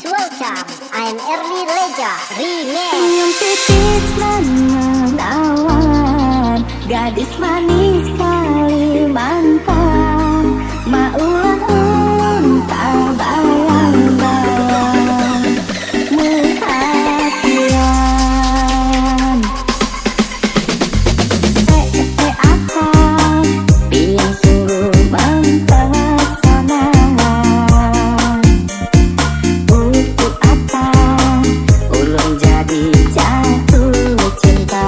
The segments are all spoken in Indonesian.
welcome. I'm Early Leja Remix. Senyum tipis menawan, gadis manis Kalimantan, maulah unta bayang-bayang perhatian. Akang yang sungguh mempesona. Untuk apa ulun jadi jatuh cinta?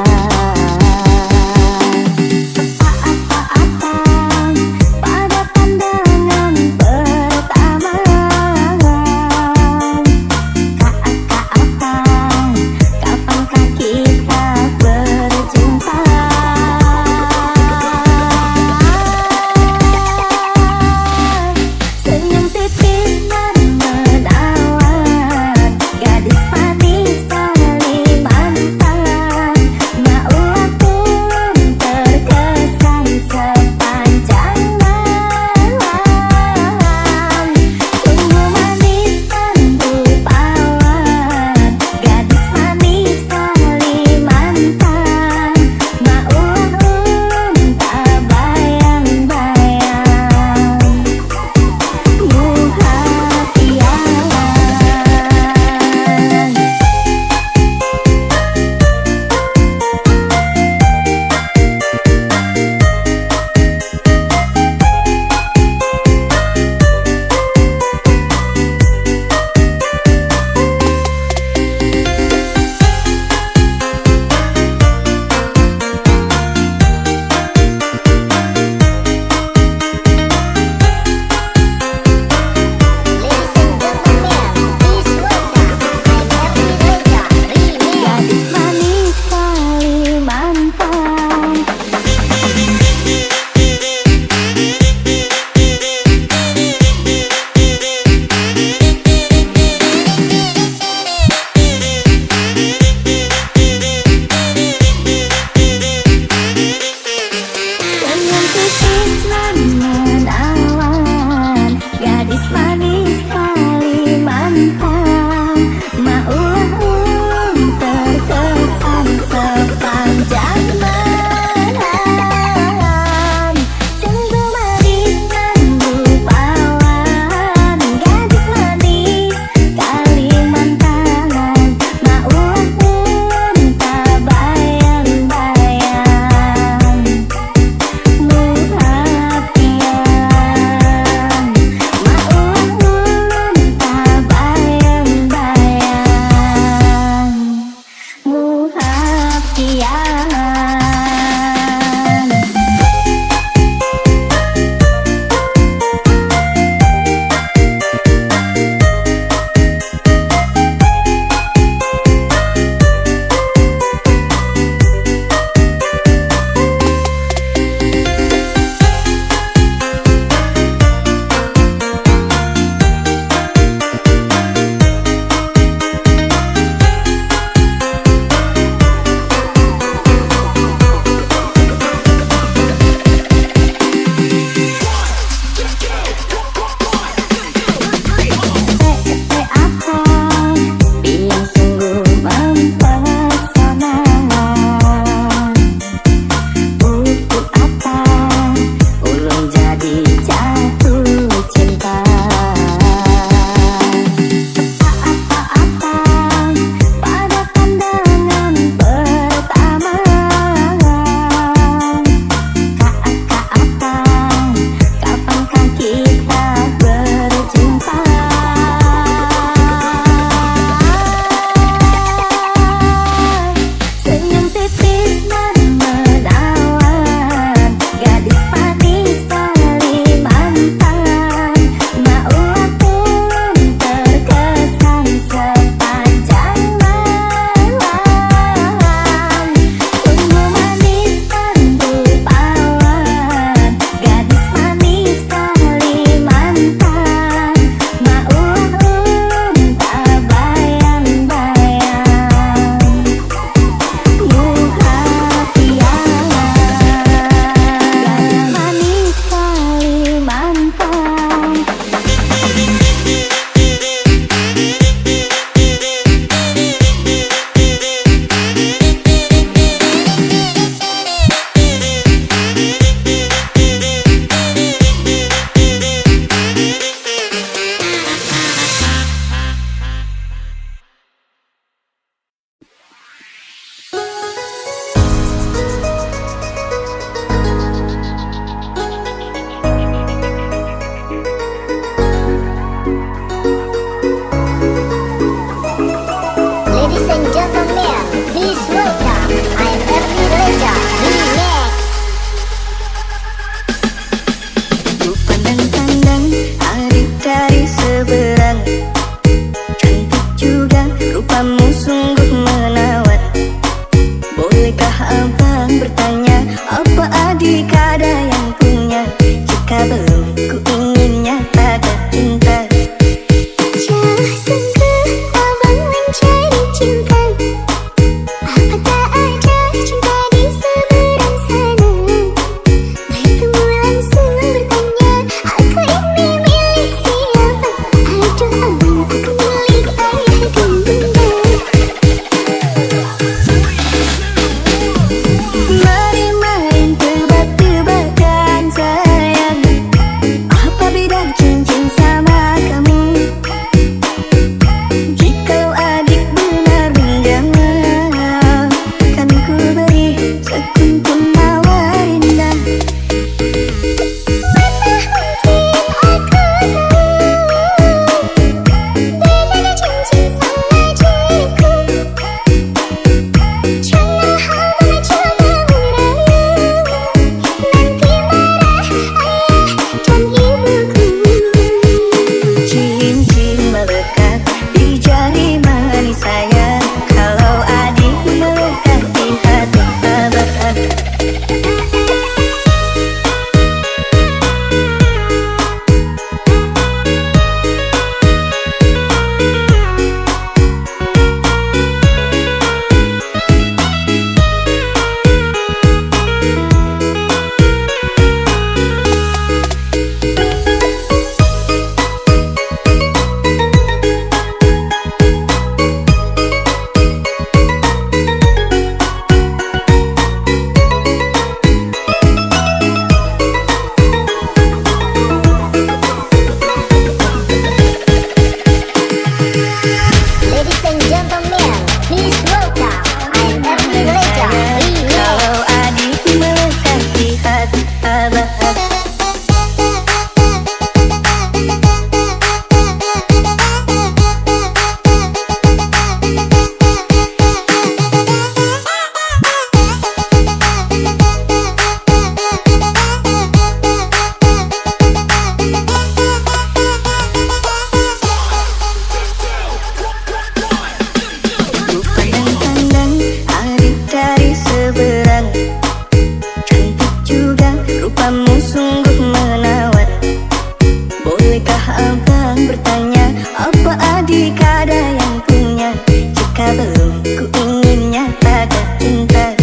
adik ada yang punya. Jika belum, ku ingin nyatakan cinta.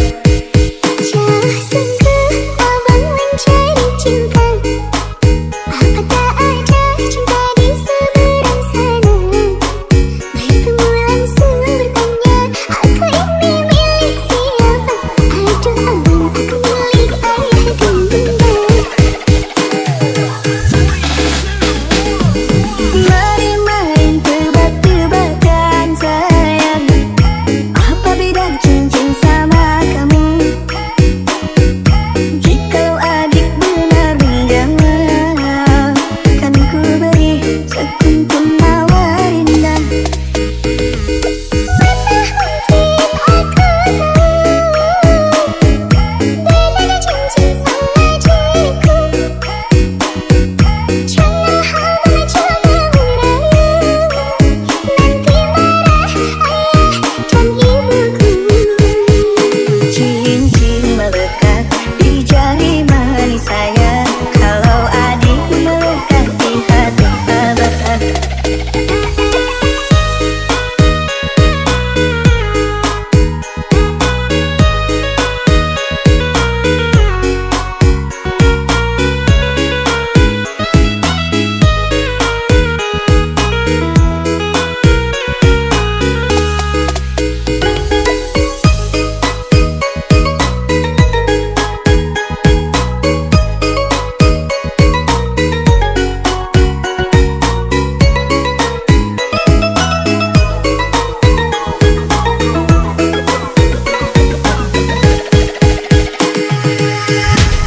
Jangan sangka abang mencari cinta. Apa tak ada cinta di seberang sana? Baikmu langsung bertanya, aku ini milik siapa? Aduh abang, aku milik ayah dan bunda. Mari main tebak-tebakan sayang, apa beda cincin sama kamu? Jikalau adik benar menjawab, kan ku beri sekuntum mawar indah. Mana mungkin aku tahu bedanya cincin sama diriku. Jangan abang coba merayu, nanti marah ayah dan ibuku. Cincin melekat di jari manis saya, kalau adik melekat di hati abah.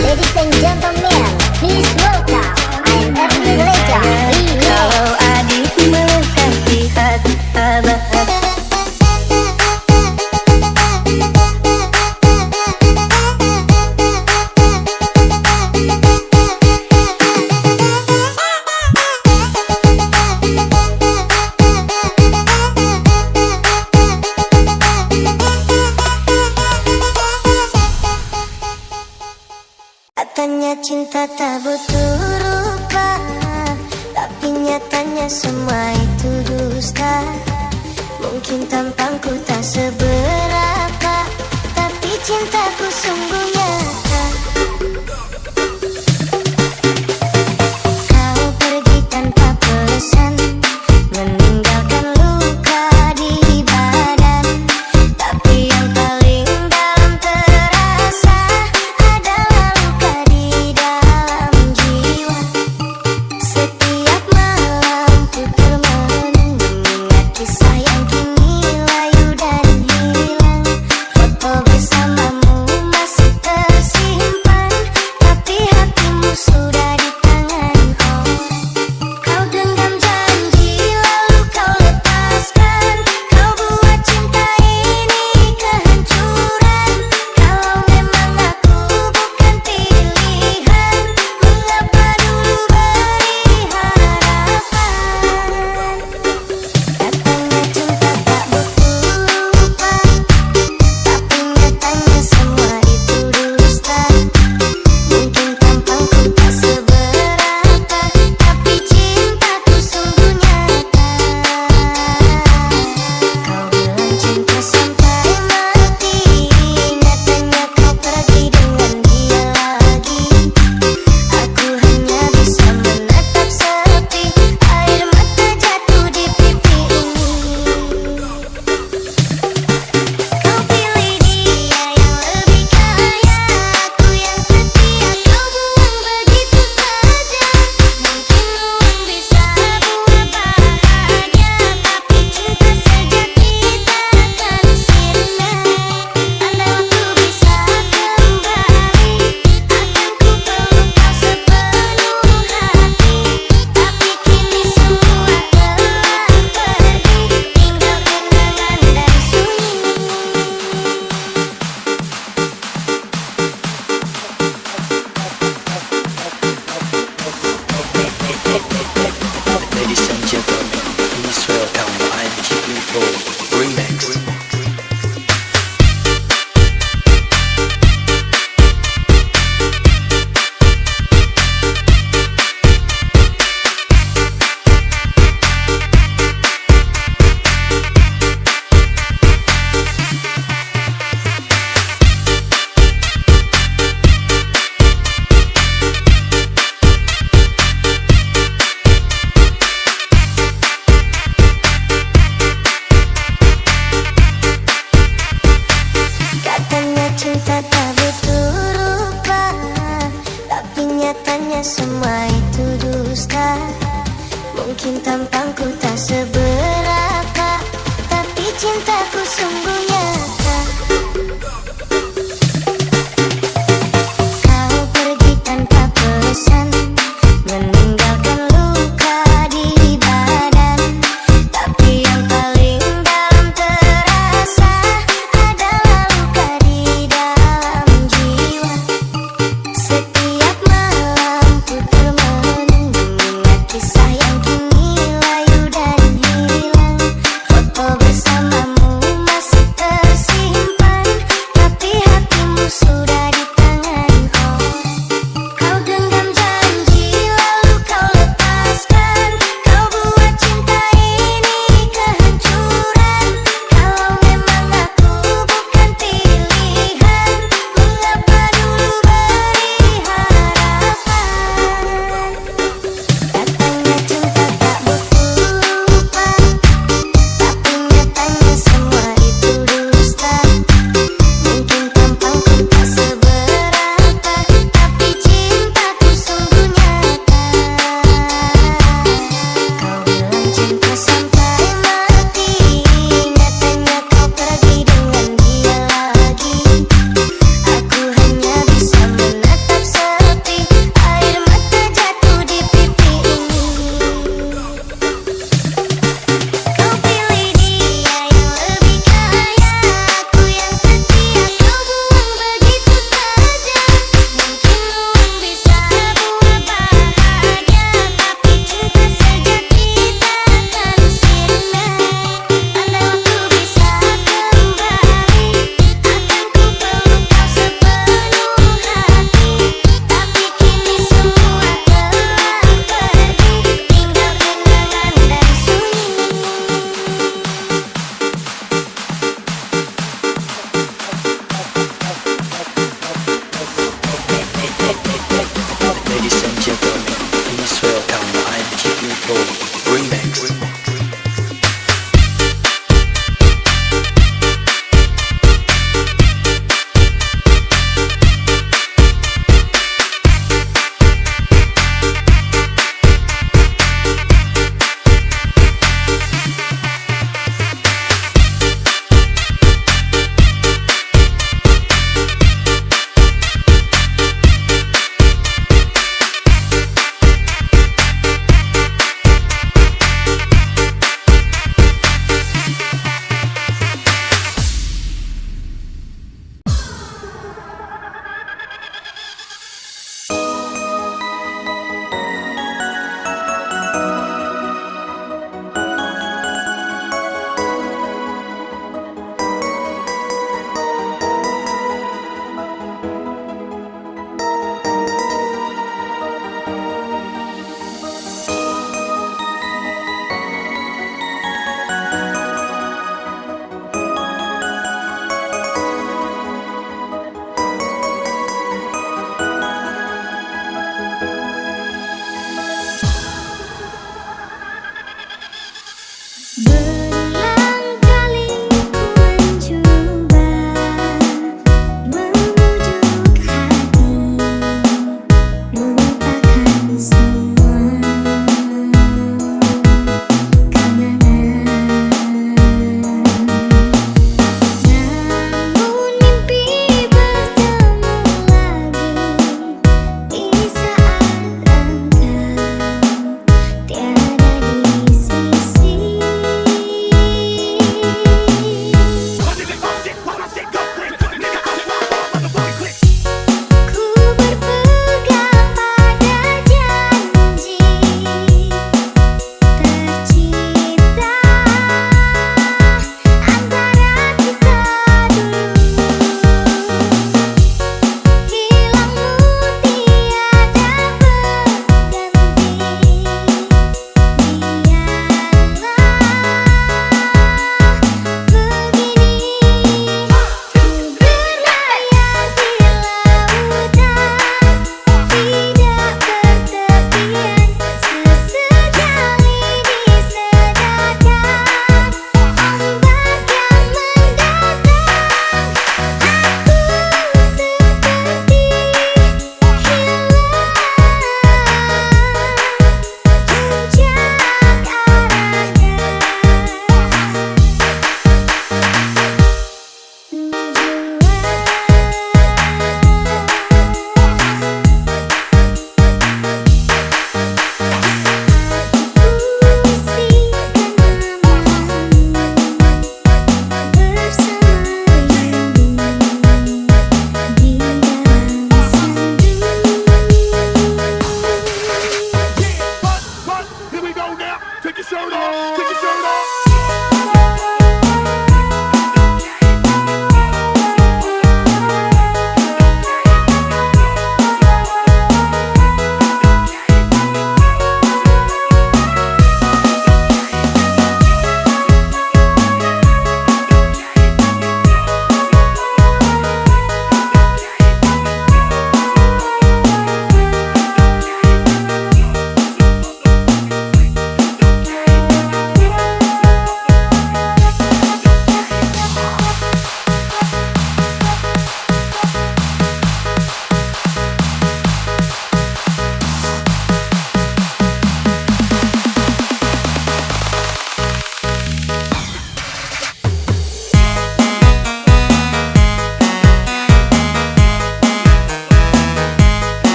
Ladies and gentlemen, please welcome I'm Ernie Leja Remix. Kalau adik melekat di hati abah. Katanya cinta tak butuh rupa, tapi nyatanya semua itu dusta. Mungkin tampangku tak seberapa, tapi cintaku sungguh nyata. Kau pergi tanpa pesan, meninggalkan luka di badan. Tapi yang paling dalam terasa adalah luka di dalam jiwa. Setiap malam ku termenung mengingat kisah yang kini layu dan hilang. Foto bersamamu masih tersimpan, tapi hatimu sudah di tangan orang. Kau genggam janji lalu kau lepaskan, kau buat cinta ini kehancuran. Kalau memang aku bukan pilihan, mengapa dulu beri harapan? Katanya cinta tak butuh rupa, tapi nyatanya semua itu dusta. Mungkin tampangku tak seberapa, tapi cintaku sungguh nyata. Kau bilang cinta sampai mati, nyatanya kau pergi dengan dia lagi. Aku hanya bisa menatap sepi, air mata jatuh di pipi ini. Kau pilih dia yang lebih kaya, aku yang setia kau buang begitu saja. Mungkin bisa buat bahagia, tapi cinta sejati takkan sirna. Andai waktu bisa kembali, akan ku peluk kau sepenuh hati. Tapi kini semua telah pergi, tinggal kenangan dan sunyi. Ladies and gentlemen, please welcome I'm Keeping Flow Remix. cintaku sungguh nyata. Kau pergi tanpa pesan, meninggalkan luka di badan. Tapi yang paling dalam terasa adalah luka di dalam jiwa. Setiap malam ku termenung mengingat kisah yang kini layu dan hilang. Foto bersamamu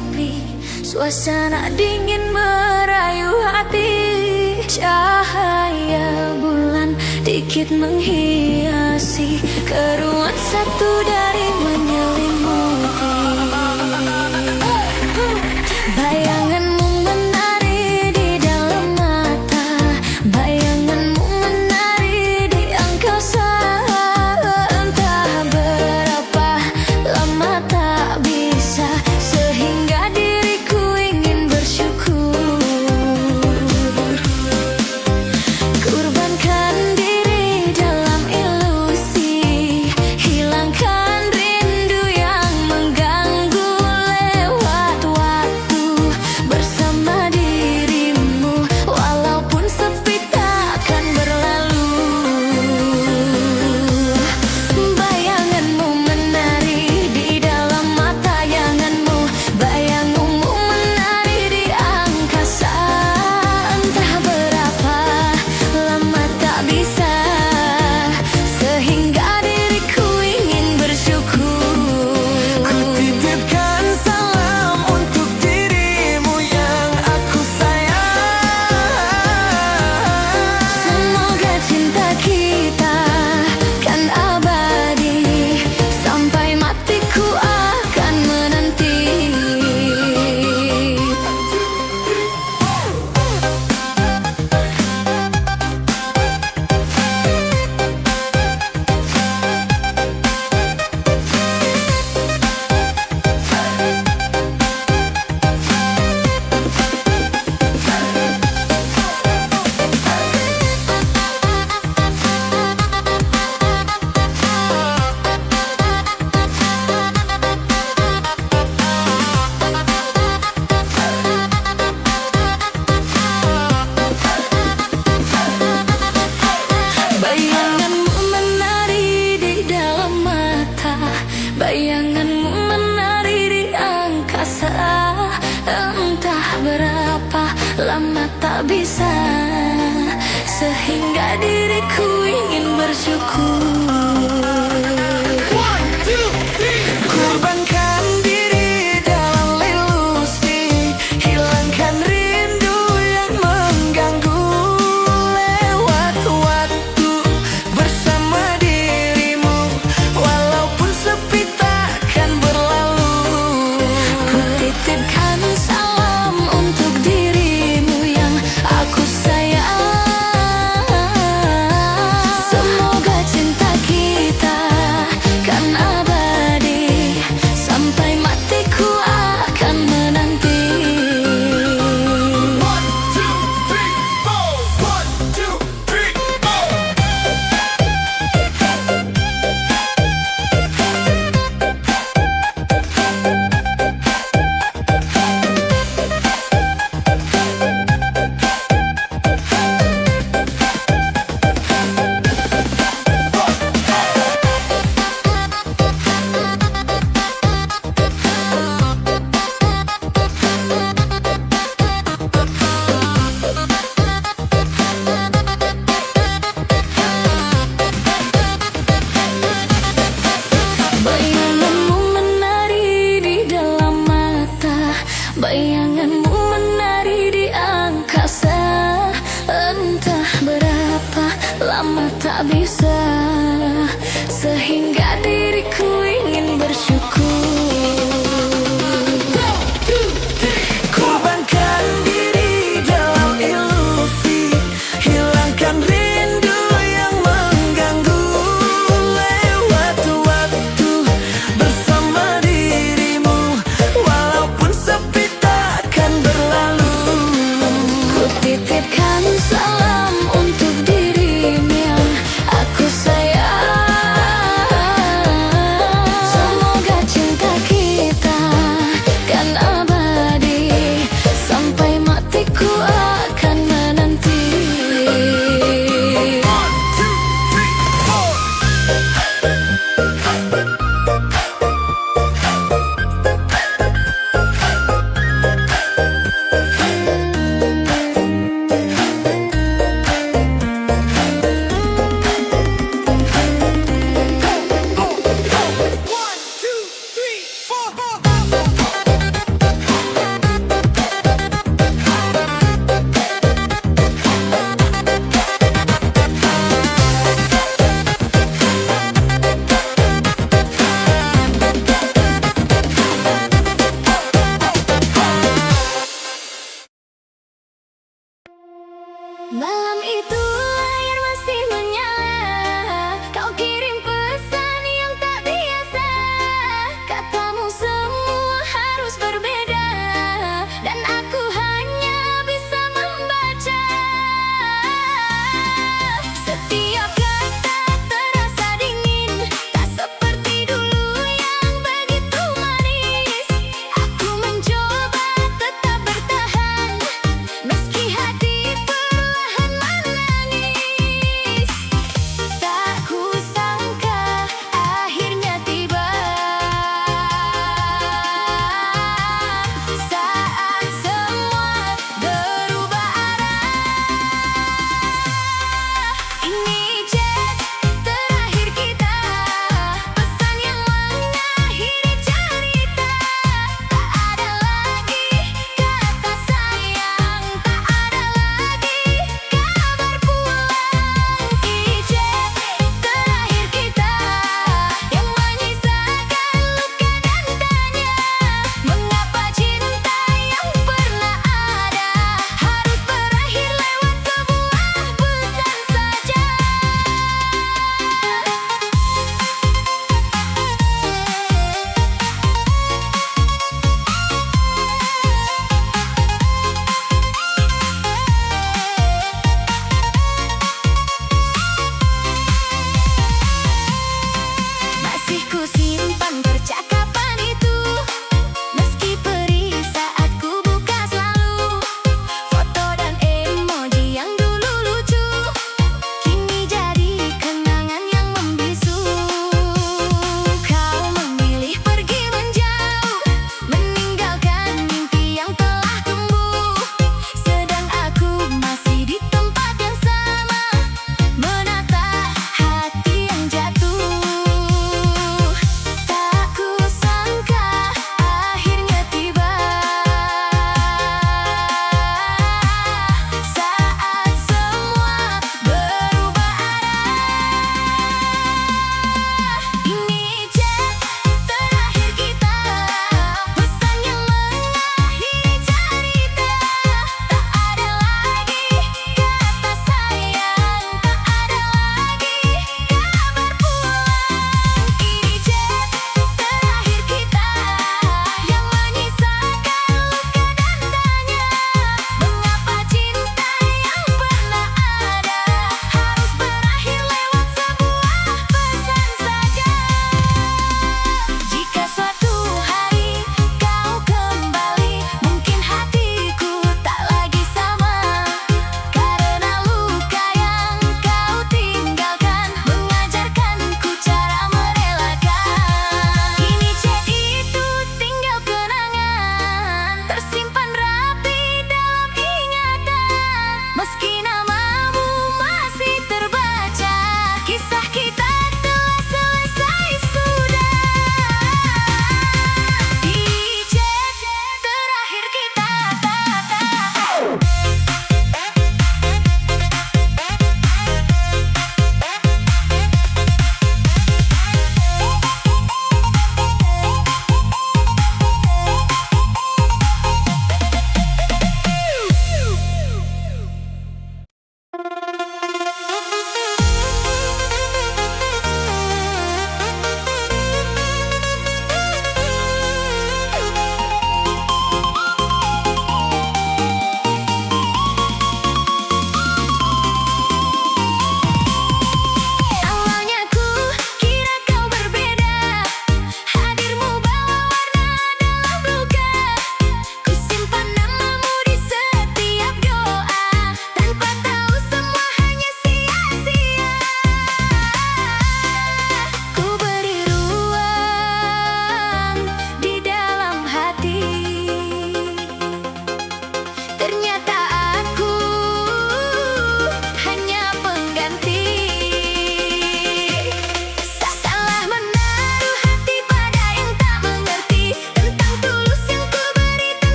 sepi, suasana dingin merayu hati. Cahaya bulan dikit menghiasi keruan satu dari menyelimuti. Bayanganmu menari di dalam mata, bayanganmu menari di angkasa. Entah berapa lama tak bisa, sehingga diriku ingin bersyukur. Kurbankan diri dalam ilusi, hilangkan rindu yang mengganggu. Lewat waktu bersama dirimu, walaupun sepi takkan berlalu. Bayanganmu menari di dalam mata, bayanganmu, bayanganmu menari di angkasa. Entah berapa lama tak bisa, sehingga diriku ingin bersyukur. Ku titipkan salam untuk dirimu yang aku sayang. Semoga cinta kita kan abadi, sampai matiku akan menanti. Bayanganmu menari di dalam mata, bayanganmu menari di angkasa. Entah berapa lama tak bisa, sehingga diriku ingin bersyukur. Kurbankan diri dalam ilusi, hilangkan rindu yang mengganggu. Lewat waktu bersama dirimu, walaupun sepi takkan berlalu. Ku titipkan salam untuk dirimu yang aku sayang. Semoga cinta kita kan abadi, sampai matiku akan menanti. 1, 2, 3, 4. 1, 2, 3, 4.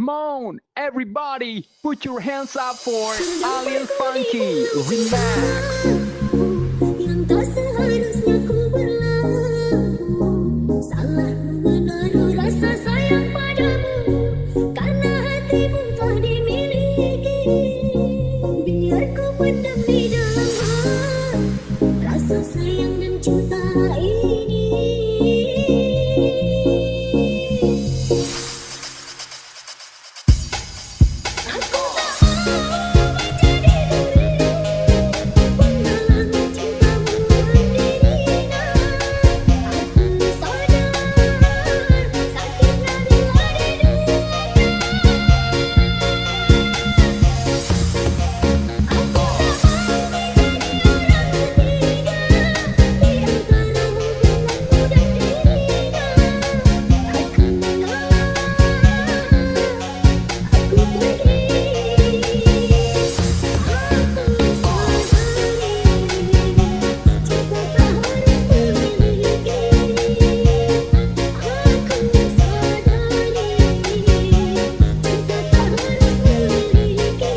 Come on, everybody, put your hands up for Alien Funky Remix. Yang tak seharusnya ku berlaku, salah menaruh rasa sayang padamu, karena hatimu telah dimiliki. Biar ku pendam di dalam hati rasa sayang dan cinta ini. Aku tak mau menjadi dirimu, penghalang cintamu mendirina. Aku sadar sakitnya bila diduakan. Aku tak mau menjadi orang ketiga di antara hubunganmu dan dirinya. Aku mengalah, aku pergi. Aku sadari cinta tak harus memiliki. Aku sadari cinta tak harus memiliki.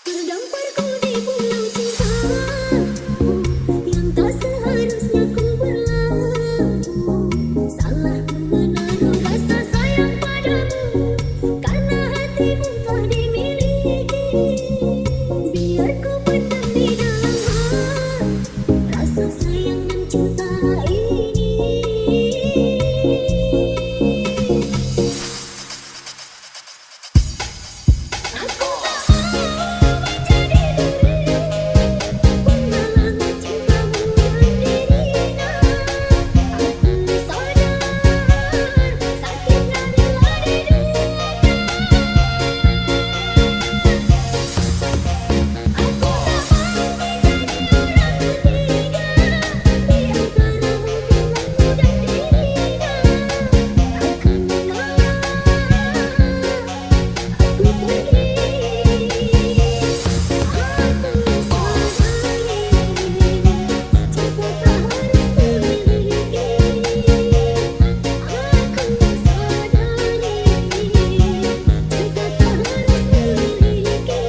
Terdamparku di pulau cinta yang tak seharusnya ku berlaku, salah menaruh rasa sayang padamu, karena hatimu telah dimiliki. Biar ku pendam di dalam hati rasa sayang dan cinta ini. Aku tak mau menjadi dirimu, penghalang cintamu mendirina. Aku sadar sakitnya bila diduakan. Aku tak mau menjadi orang ketiga di antara hubunganmu dan dirinya. Aku mengalah, aku pergi. Aku sadari cinta tak harus memiliki. Aku sadari cinta tak harus memiliki.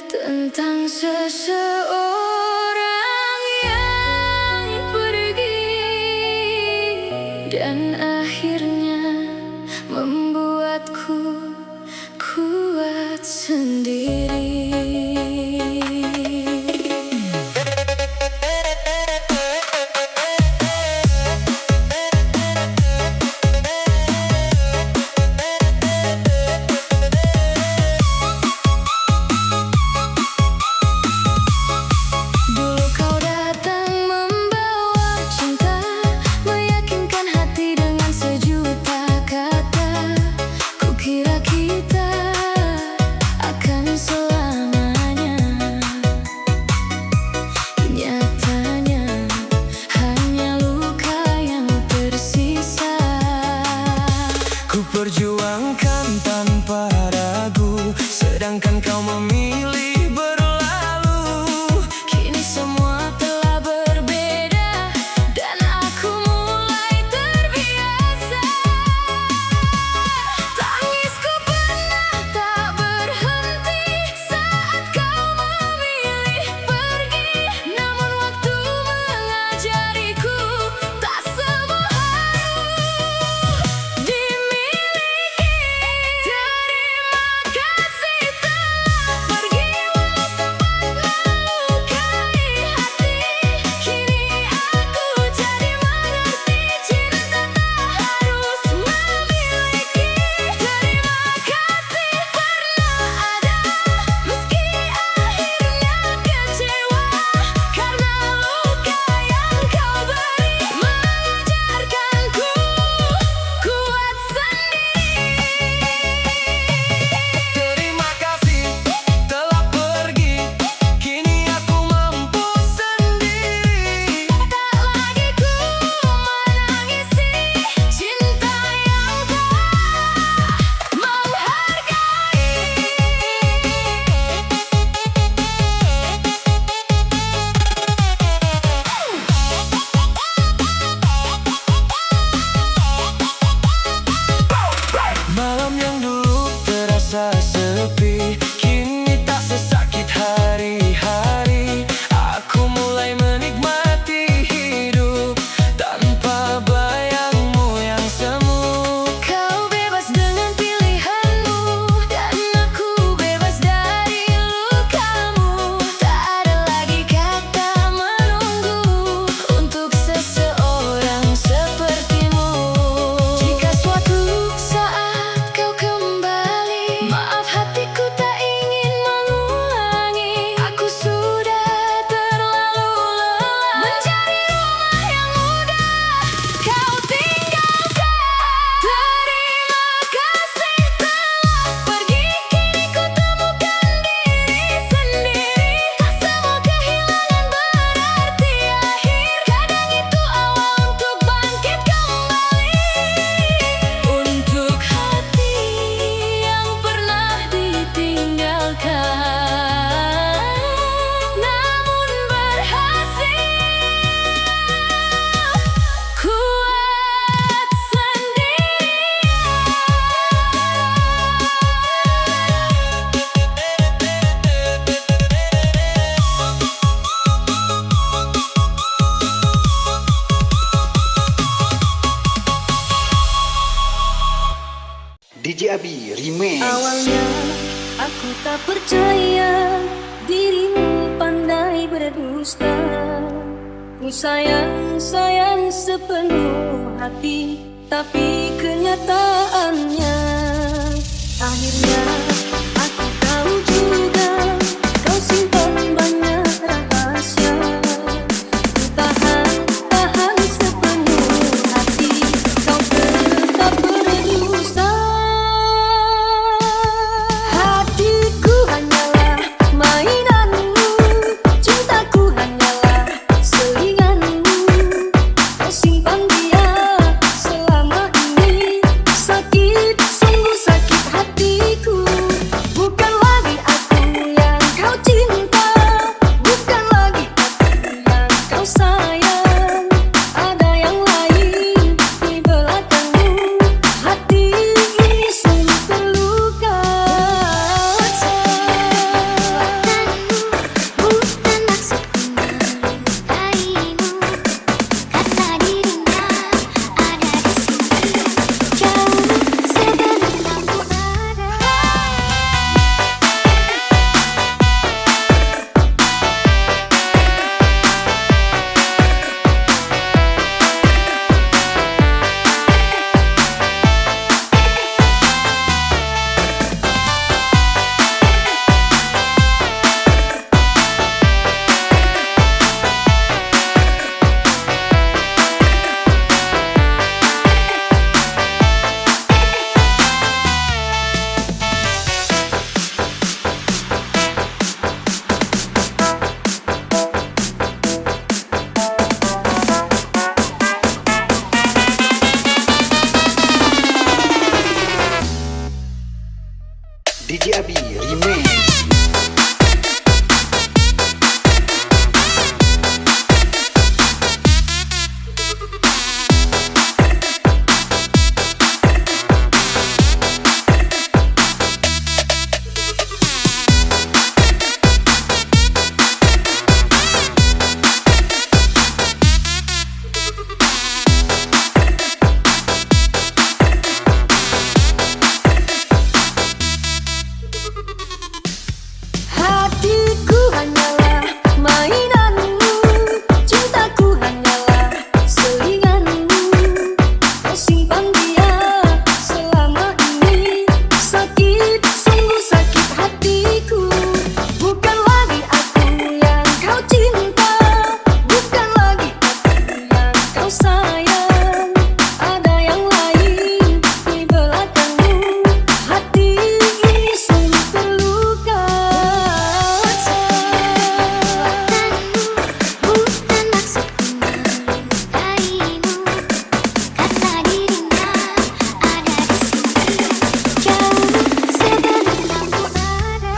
Tentang seseorang yang pergi dan akhirnya membuatku kuat sendiri. Dulu kau datang membawa cinta, meyakinkan hati dengan sejuta kata. Kukira kita akan selamanya, nyatanya hanya luka yang tersisa. Ku perjuangkan tanpa ragu, sedangkan kau memilih berlalu. Kini semua telah berbeda dan aku mulai terbiasa. Tangisku pernah tak berhenti saat kau memilih pergi. Namun waktu mengajariku tak semua harus dimiliki. Terima kasih telah pergi walau sempat melukai hati. Kini aku jadi mengerti cinta tak harus memiliki. Terima kasih pernah ada meski akhirnya kecewa, karena luka yang kau beri mengajarkanku kuat sendiri. Terima kasih telah pergi, kini aku mampu sendiri. Tak lagi ku menangisi cinta yang tak menghargai. Malam yang dulu terasa sepi, kini tak sesakit hari-hari. Aku mulai menikmati hidup tanpa bayangmu yang semu. Kau bebas dengan pilihanmu dan aku bebas dari lukamu. Tak ada lagi kata menunggu untuk seseorang sepertimu. Jika suatu saat kau kembali, maaf hatiku tak ingin mengulangi. Aku sudah terlalu lelah mencari rumah yang mudah kau tinggalkan. Terima kasih telah pergi, kini ku temukan diri sendiri. Tak semua kehilangan berarti akhir, kadang itu awal untuk bangkit kembali. Untuk hati yang pernah ditinggalkan namun berhasil kuat DJ Abi Remix. Awalnya aku tak percaya dirimu pandai berdusta. Ku sayang sepenuh hati, tapi kenyataannya akhirnya aku tahu juga kau simpan banyak rahasia. Ku tahan sepenuh hati, kau tetap berdusta. Hatiku hanyalah mainanmu, cintaku hanyalah selinganmu. Kau simpan dia selama ini, sakit, sungguh sakit hatiku. DJ Abi Remix. Hatiku hanyalah mainanmu, cintaku hanyalah selinganmu. Kau simpan dia selama ini, sakit, sungguh sakit hatiku. Bukan lagi aku yang kau cinta, bukan lagi aku yang kau sayang. Ada yang lain di belakangmu, hati ini sungguh terluka. Bukan maksudku melukaimu, karena dirinya ada di sini. Jauh sebenarnya aku ada.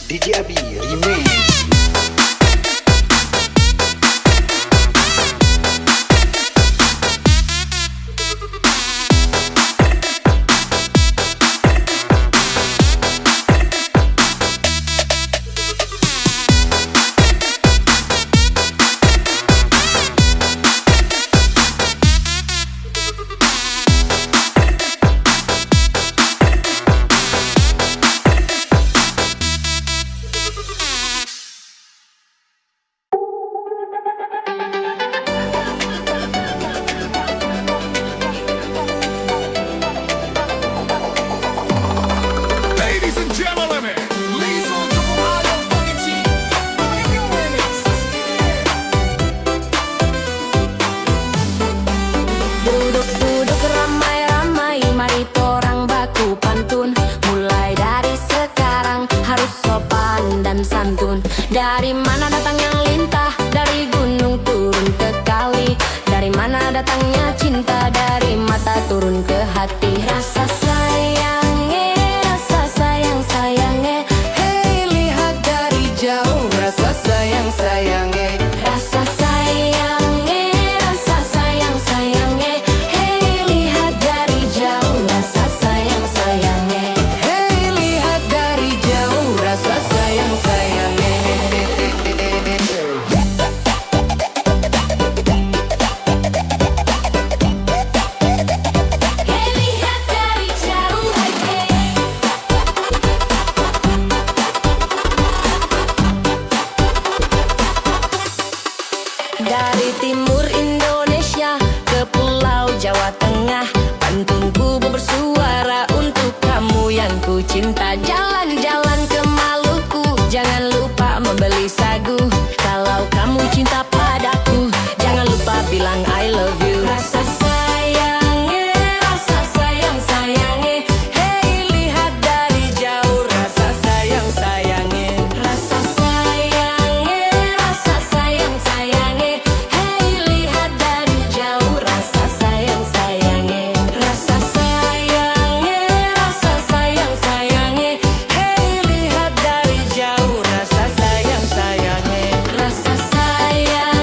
DJ Abi Remix. Ladies and gentlemen, please welcome Alian Funky Remix. Duduk-duduk ramai-ramai, mari torang baku pantun. Mulai dari sekarang harus sopan dan santun. Dari mana datangnya lintah, dari gunung turun ke kali. Dari mana datangnya cinta, dari mata turun ke hati. Rasa sayangnya, rasa sayang-sayangnya. Hei, lihat dari jauh, rasa sayang-sayangnya. Rasa sayangnya, rasa sayang-sayangnya. Hei, lihat dari jauh, rasa sayang-sayangnya. Hei, lihat dari jauh, rasa sayang-sayangnya. Hei, lihat dari jauh, dari timur Indonesia ke pulau Jawa Tengah, pantunku bersuara untuk kamu yang ku cinta. Jalan-jalan ke Maluku, jangan lupa membeli sagu. Kalau kamu cinta padaku, jangan lupa bilang I love you. Rasa sayangnya, rasa sayang-sayangnya. Hei, lihat dari jauh, rasa sayang-sayangnya. Rasa sayangnya, rasa sayang-sayangnya. Hei, lihat dari jauh, rasa sayang-sayangnya. Rasa sayangnya, rasa sayang-sayangnya. Hei, lihat dari jauh, rasa sayang-sayangnya. Rasa sayang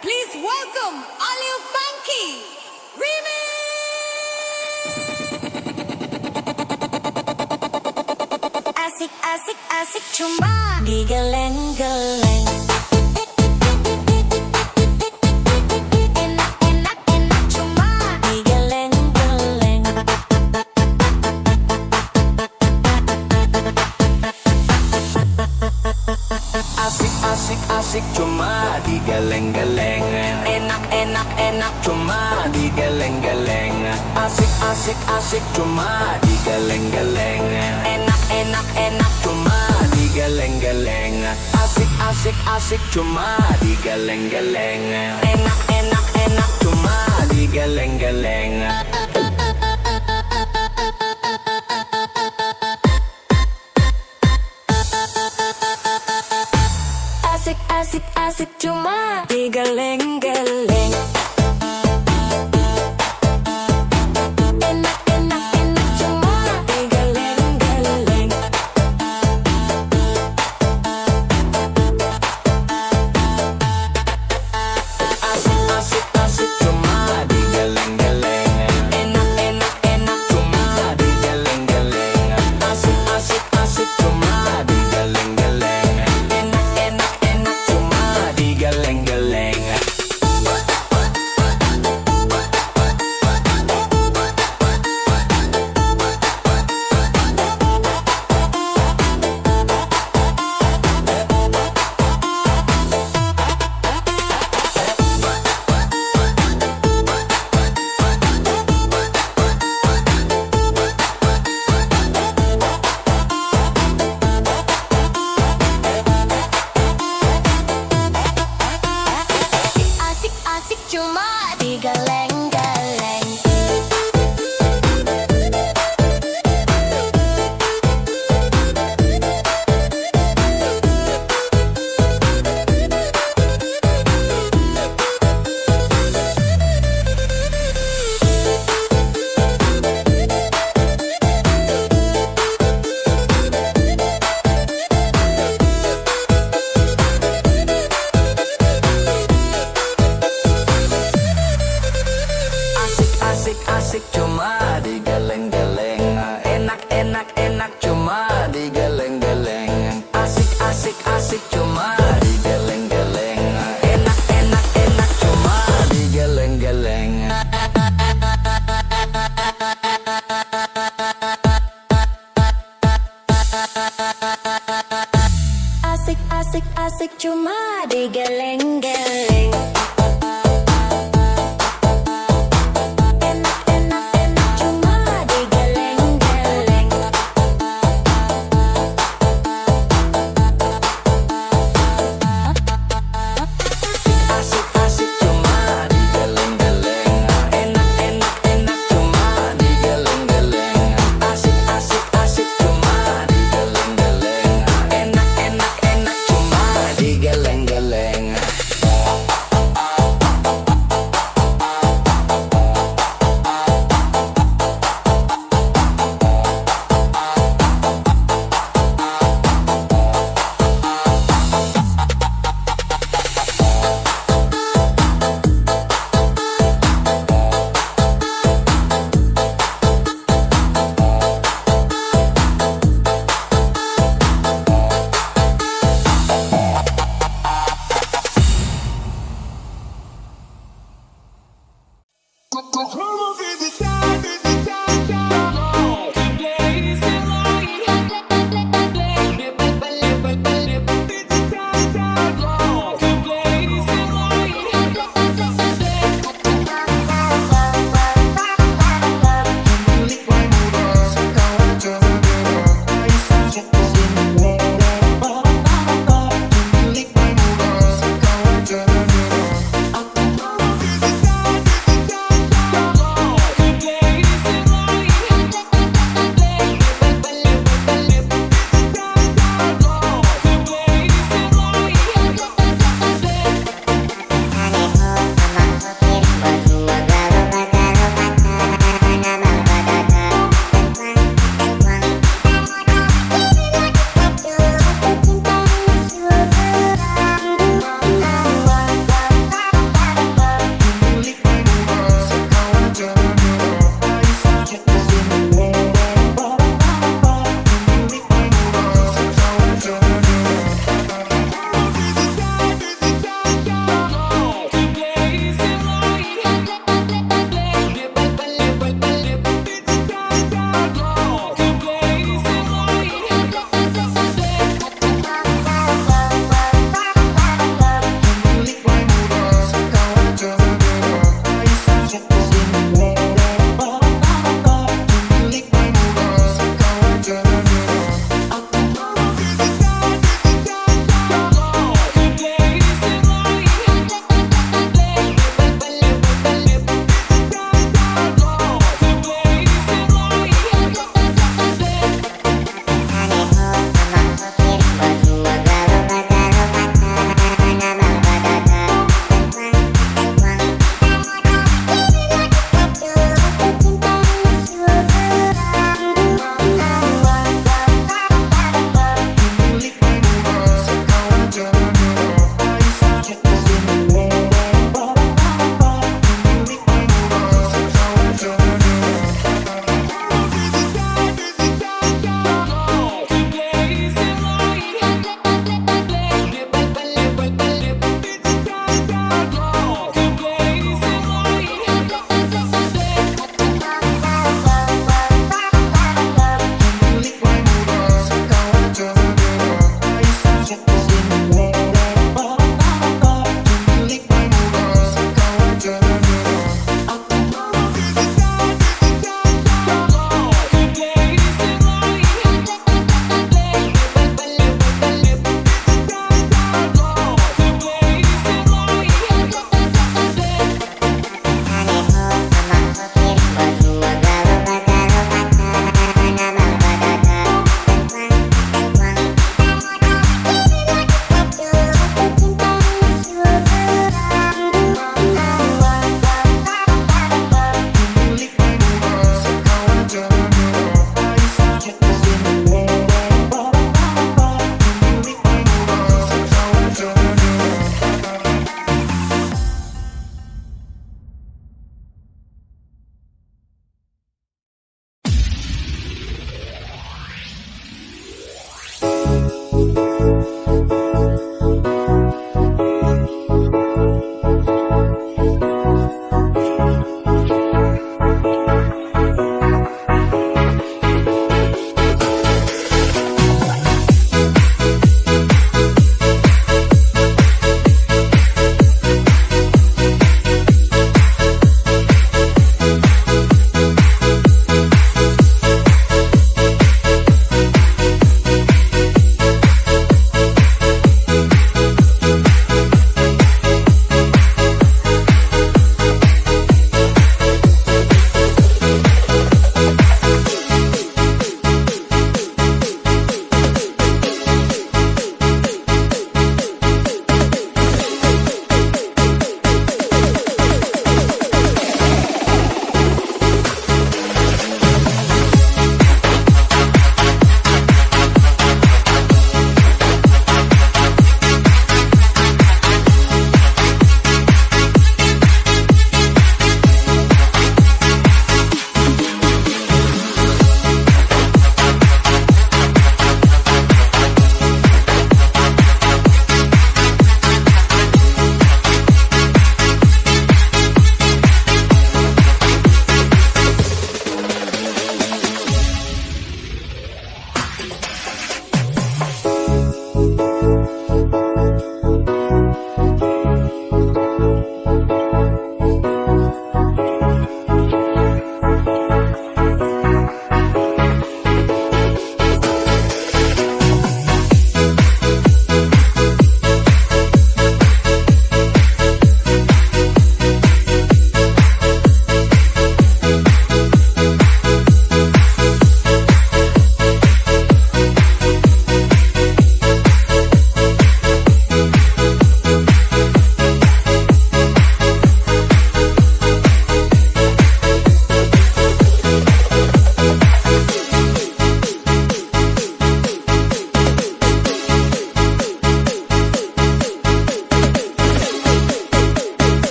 Please welcome Alil Funky Remix. Asik asik asik cuma digeleng-geleng. Enak enak enak cuma digeleng-geleng. Asik asik asik cuma digeleng-geleng. Enak enak enak cuma digeleng-geleng. Asik asik asik cuma digeleng-geleng. Enak enak enak cuma digeleng-geleng. Asik asik asik cuma digeleng-geleng. Enak enak enak cuma digeleng-geleng. Asik asik asik cuma digeleng-geleng. Enak enak enak cuma digeleng-geleng. Asik asik asik cuma digeleng-geleng. Enak enak enak cuma digeleng-geleng. Asik asik asik cuma digeleng-geleng. Enak enak enak cuma digeleng-geleng. Asik asik cuma digeleng.